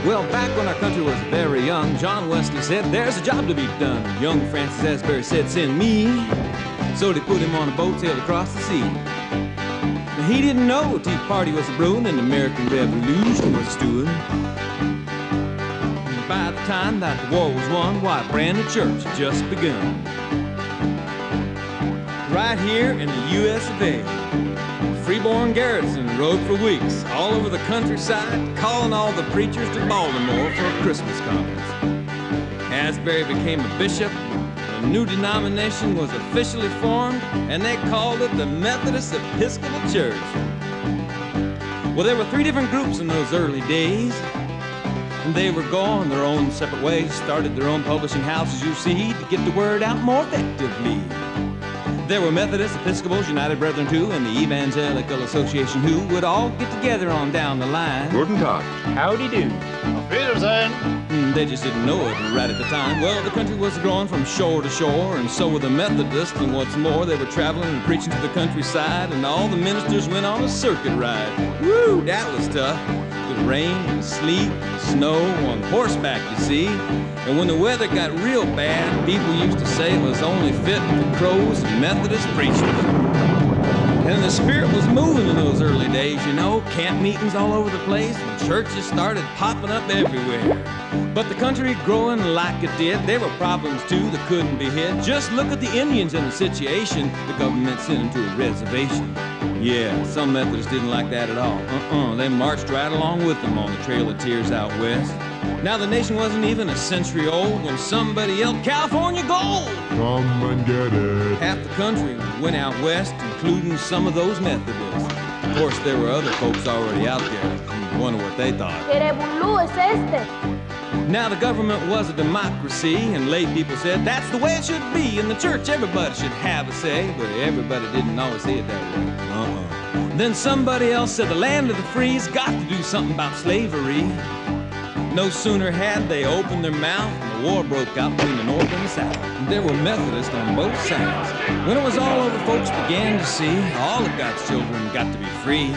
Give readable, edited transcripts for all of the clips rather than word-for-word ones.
Well, back when our country was very young, John Wesley said, there's a job to be done. Young Francis Asbury said, send me. So they put him on a boat, sailed across the sea. Now, he didn't know a Tea Party was brewing and the American Revolution was stewing. By the time that the war was won, why, a brand new church had just begun. Right here in the U.S. of A. Freeborn Garrison rode for weeks all over the countryside, calling all the preachers to Baltimore for a Christmas conference. Asbury became a bishop, a new denomination was officially formed, and they called it the Methodist Episcopal Church. Well, there were 3 different groups in those early days, and they were going their own separate ways, started their own publishing houses, you see, to get the word out more effectively. There were Methodists, Episcopals, United Brethren too, and the Evangelical Association who would all get together on down the line. Guten Tag. Howdy do. Auf Wiedersehen. They just didn't know it right at the time. Well, the country was growing from shore to shore, and so were the Methodists, and what's more, they were traveling and preaching to the countryside, and all the ministers went on a circuit ride. Woo, that was tough. With rain and sleet and snow on horseback, you see. And when the weather got real bad, people used to say it was only fit for crows and Methodist preachers. And the spirit was moving in those early days, you know. Camp meetings all over the place, and churches started popping up everywhere. But the country growing like it did, there were problems too that couldn't be hid. Just look at the Indians in the situation. The government sent them to a reservation. Yeah, some Methodists didn't like that at all. They marched right along with them on the Trail of Tears out west. Now the nation wasn't even a century old when somebody yelled, California gold! Come and get it. Half the country went out west, including some of those Methodists. Of course, there were other folks already out there. Wonder what they thought. ¿Qué revolú es este? Now the government was a democracy, and lay people said that's the way it should be. In the church, everybody should have a say, but everybody didn't always say it that way. Then somebody else said the land of the free's got to do something about slavery. No sooner had they opened their mouth than the war broke out between the North and the South. There were Methodists on both sides. When it was all over, folks began to see all of God's children got to be free.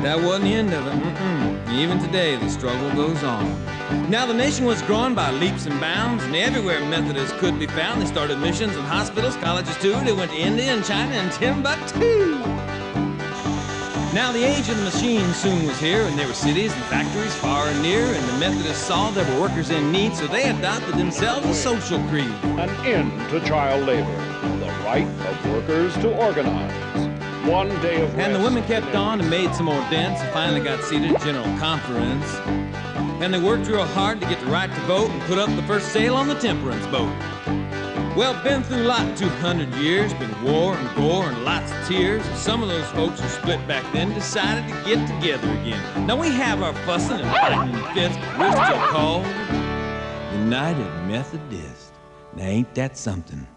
That wasn't the end of it. Even today, the struggle goes on. Now the nation was growing by leaps and bounds, and everywhere Methodists could be found. They started missions and hospitals, colleges too. They went to India and China and Timbuktu. Now the age of the machine soon was here, and there were cities and factories far and near, and the Methodists saw there were workers in need, so they adopted themselves a social creed. An end to child labor. The right of workers to organize. One day of rest. And the women kept on and made some more dents and finally got seated at General Conference. And they worked real hard to get the right to vote and put up the first sail on the temperance boat. Well, been through a lot in 200 years, been war and gore and lots of tears. And some of those folks who split back then decided to get together again. Now we have our fussing and fighting and fits, but we're still called United Methodist. Now ain't that something?